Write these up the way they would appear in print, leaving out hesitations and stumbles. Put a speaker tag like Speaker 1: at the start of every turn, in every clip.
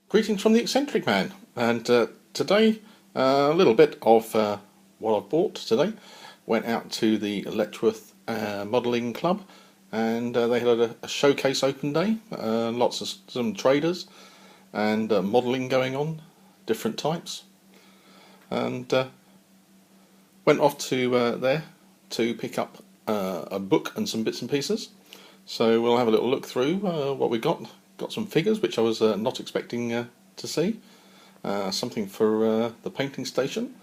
Speaker 1: Greetings from the Eccentric Man, and today a little bit of what I've bought today. Went out to the Letchworth Modelling Club, and they had a showcase open day. Lots of some traders and modelling going on, different types, and went off to there to pick up a book and some bits and pieces. So we'll have a little look through what we got. Got some figures which I was not expecting to see. Something for the painting station,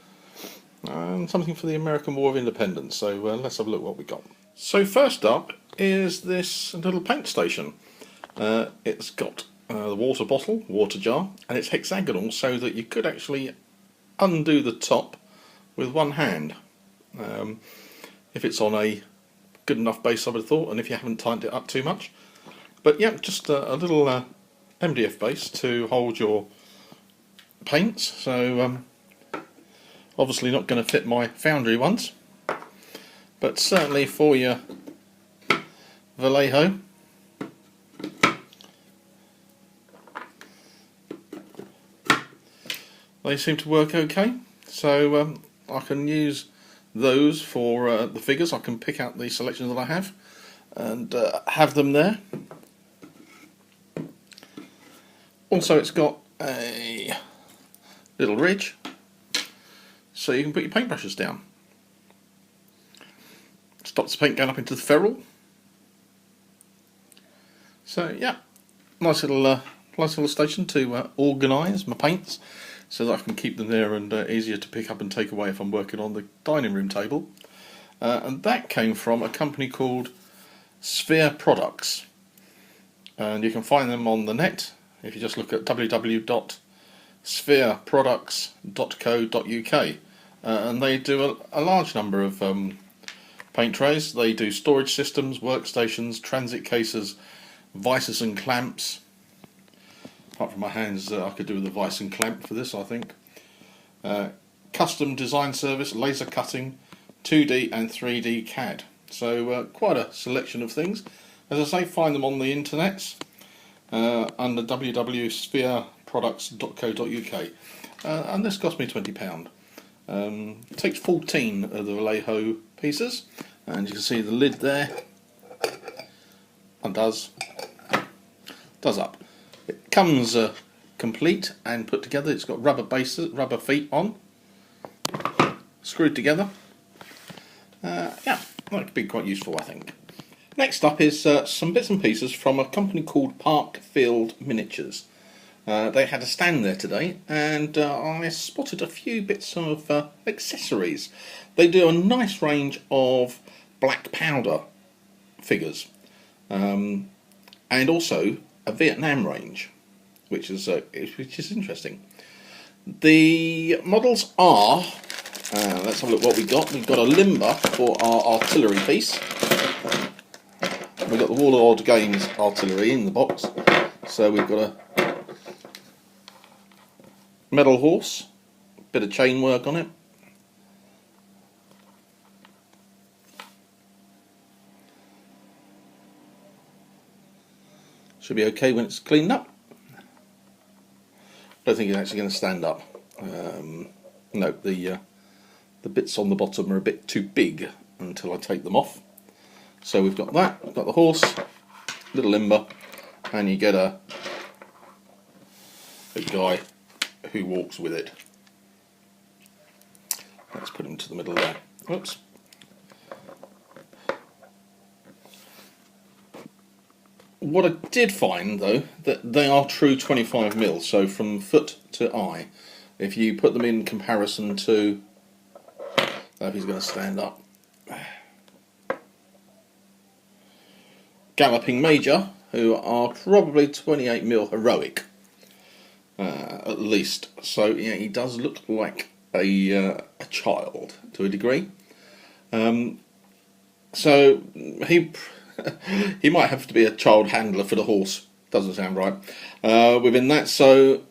Speaker 1: and something for the American War of Independence. So let's have a look what we got. So first up is this little paint station. It's got the water bottle, water jar, and it's hexagonal so that you could actually undo the top with one hand. If it's on a good enough base, I would have thought, and if you haven't tightened it up too much. But yeah, just a little MDF base to hold your paints. So obviously not going to fit my foundry ones, but certainly for your Vallejo. They seem to work okay. So I can use those for the figures. I can pick out the selections that I have and have them there. Also, it's got a little ridge so you can put your paintbrushes down. Stops the paint going up into the ferrule. So yeah, nice little station to organise my paints so that I can keep them there and easier to pick up and take away if I'm working on the dining room table. And that came from a company called Sphere Products, and you can find them on the net if you just look at www.sphereproducts.co.uk, and they do a large number of paint trays. They do storage systems, workstations, transit cases, vices and clamps. Apart from my hands, I could do with a vice and clamp for this, I think. Custom design service, laser cutting, 2D and 3D CAD. So quite a selection of things. As I say, find them on the internets under www.sphereproducts.co.uk, and this cost me £20. It takes 14 of the Vallejo pieces, and you can see the lid there undoes, does up. It comes complete and put together. It's got rubber bases, rubber feet on, screwed together. Yeah, that could be quite useful, I think. Next up is some bits and pieces from a company called Parkfield Miniatures. They had a stand there today, and I spotted a few bits of accessories. They do a nice range of black powder figures, and also a Vietnam range, which is interesting. The models are, let's have a look what we got. We've got a limber for our artillery piece. We've got the Warlord Games artillery in the box. So we've got a metal horse, bit of chain work on it. Should be okay when it's cleaned up. Don't think it's actually going to stand up. No, the bits on the bottom are a bit too big until I take them off. So we've got that, we've got the horse, little limber, and you get a guy who walks with it. Let's put him to the middle there. Oops. What I did find, though, that they are true 25mm, so from foot to eye. If you put them in comparison to, I don't know if he's going to stand up, Galloping Major, who are probably 28mm heroic, at least. So yeah, he does look like a child to a degree. So he he might have to be a child handler for the horse. Doesn't sound right within that. So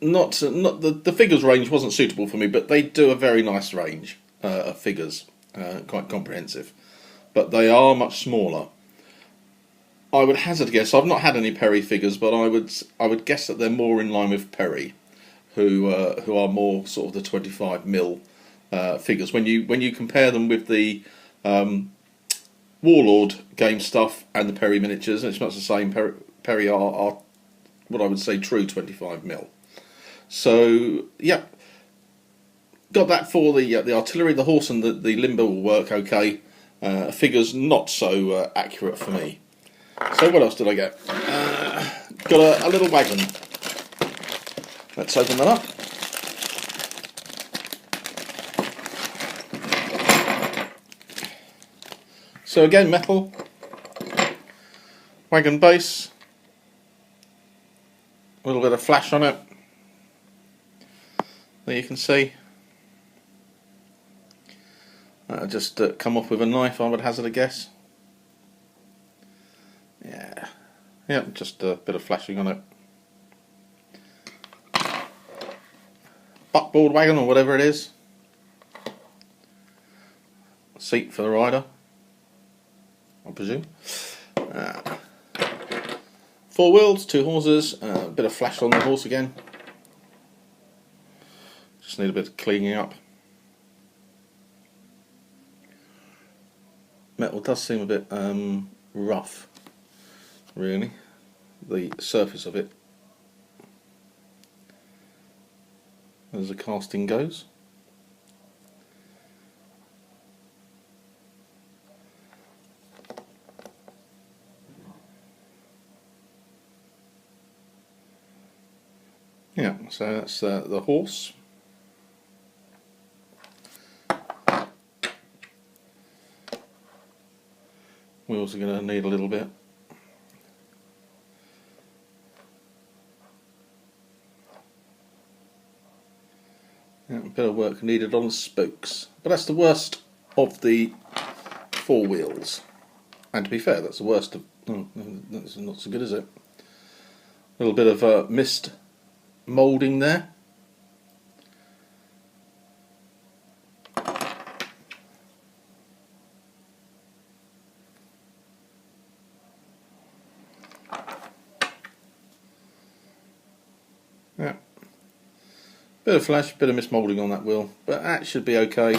Speaker 1: not the figures range wasn't suitable for me, but they do a very nice range of figures, quite comprehensive. But they are much smaller. I would hazard a guess. I've not had any Perry figures, but I would guess that they're more in line with Perry, who are more sort of the 25mm figures. When you compare them with the Warlord game stuff and the Perry miniatures, it's much the same. Perry are what I would say true 25mm. So yeah, got that for the artillery. The horse and the limber will work okay. Figures not so accurate for me. So what else did I get? Got a little wagon. Let's open that up. So again, metal, wagon base, a little bit of flash on it. There you can see. Just come off with a knife, I would hazard a guess. Yeah, just a bit of flashing on it. Buckboard wagon or whatever it is. Seat for the rider, I presume. 4 wheels, 2 horses, a bit of flash on the horse again. Just need a bit of cleaning up. Metal does seem a bit rough, really, the surface of it, as the casting goes. Yeah, so that's the horse. Wheels are going to need a little bit. Yeah, a bit of work needed on the spokes, but that's the worst of the 4 wheels. And to be fair, that's the worst of. Oh, that's not so good, is it? A little bit of mist moulding there. Yeah, bit of flash, bit of mismoulding on that wheel, but that should be okay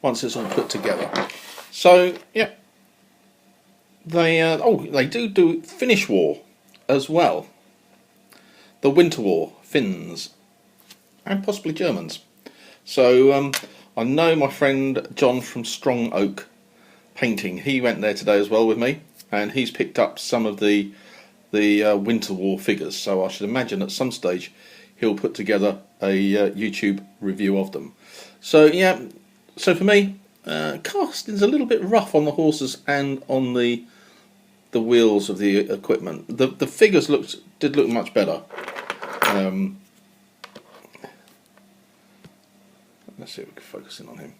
Speaker 1: once it's all put together. So yeah, they do Finnish War as well, the Winter War, Finns, and possibly Germans. So I know my friend John from Strong Oak Painting. He went there today as well with me, and he's picked up some of the Winter War figures. So I should imagine at some stage he'll put together a YouTube review of them. So yeah, so for me, casting's a little bit rough on the horses and on the wheels of the equipment. The figures did look much better. Let's see if we can focus in on him.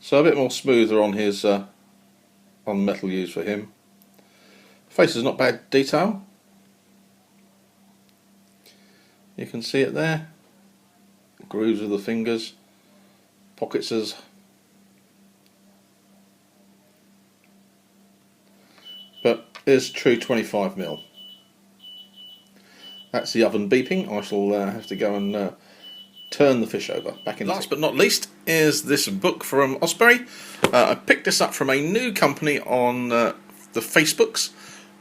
Speaker 1: So a bit more smoother on his on metal used for him. Face is not bad detail. You can see it there. Grooves with the fingers. Pockets as but is true 25mm. That's the oven beeping. I shall have to go and turn the fish over back in. Last but not least is this book from Osprey. I picked this up from a new company on the Facebooks.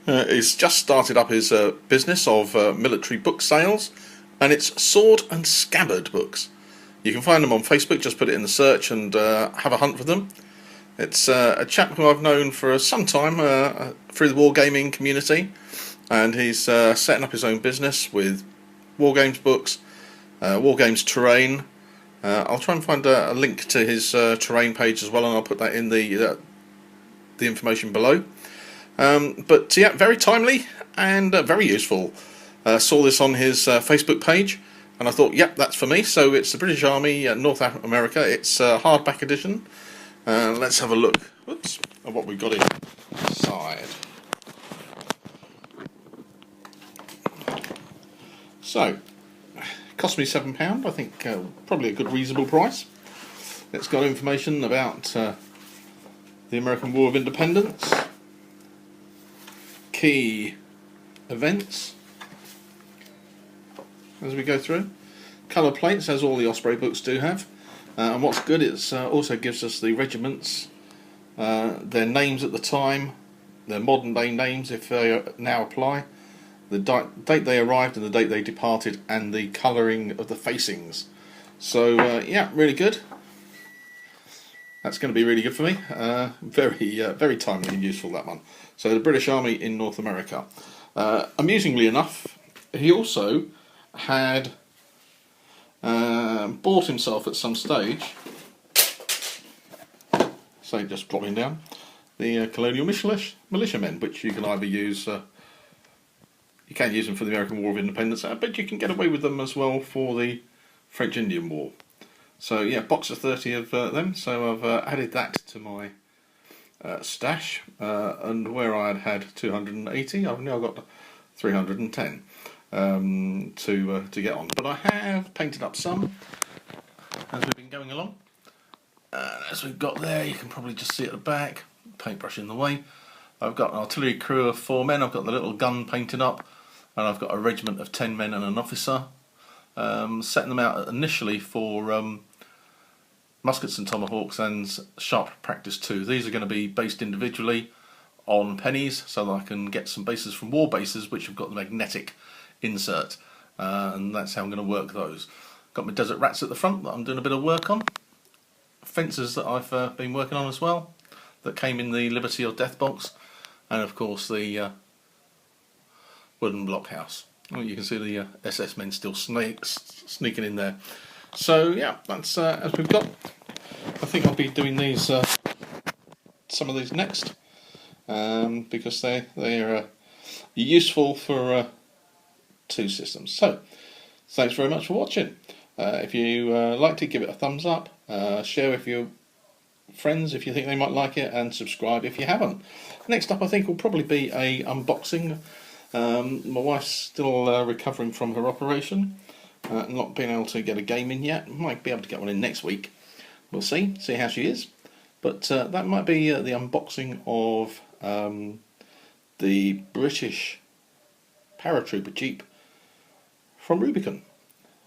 Speaker 1: He's just started up his business of military book sales, and it's Sword and Scabbard books. You can find them on Facebook. Just put it in the search and have a hunt for them. It's a chap who I've known for some time through the wargaming community, and he's setting up his own business with wargames books, wargames terrain. I'll try and find a link to his terrain page as well, and I'll put that in the information below. But yeah, very timely and very useful. Saw this on his Facebook page, and I thought, yep, that's for me. So it's the British Army, North America. It's a hardback edition. Let's have a look. Oops, at what we've got inside. So, cost me £7. I think probably a good reasonable price. It's got information about the American War of Independence. key events as we go through. Colour plates, as all the Osprey books do have. And what's good, it also gives us the regiments, their names at the time, their modern day names if they now apply, the date they arrived and the date they departed, and the colouring of the facings. So yeah, really good. That's going to be really good for me. Very timely and useful, that one. So the British Army in North America. Amusingly enough, he also had bought himself at some stage, so just dropping down, the colonial militiamen, which you can either use, you can use them for the American War of Independence, but you can get away with them as well for the French Indian War. So yeah, box of 30 of them, so I've added that to my stash, and where I had 280, I've now got 310 to get on. But I have painted up some as we've been going along. As we've got there, you can probably just see at the back, paintbrush in the way. I've got an artillery crew of 4 men, I've got the little gun painted up, and I've got a regiment of 10 men and an officer. Setting them out initially for muskets and tomahawks and sharp practice 2. These are going to be based individually on pennies, so that I can get some bases from war bases which have got the magnetic insert, and that's how I'm going to work those. Got my desert rats at the front that I'm doing a bit of work on. Fences that I've been working on as well, that came in the Liberty or Death box, and of course the wooden blockhouse. Well, you can see the SS men still sneaking in there. So yeah, that's as we've got. I think I'll be doing these, some of these next, because they're useful for 2 systems. So thanks very much for watching. If you liked it, give it a thumbs up. Share with your friends if you think they might like it, and subscribe if you haven't. Next up, I think will probably be a unboxing. My wife's still recovering from her operation, not being able to get a game in yet. Might be able to get one in next week. We'll see how she is. But that might be the unboxing of the British paratrooper Jeep from Rubicon.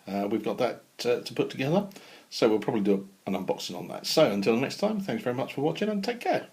Speaker 1: We've got that to put together, so we'll probably do an unboxing on that. So until next time, thanks very much for watching and take care.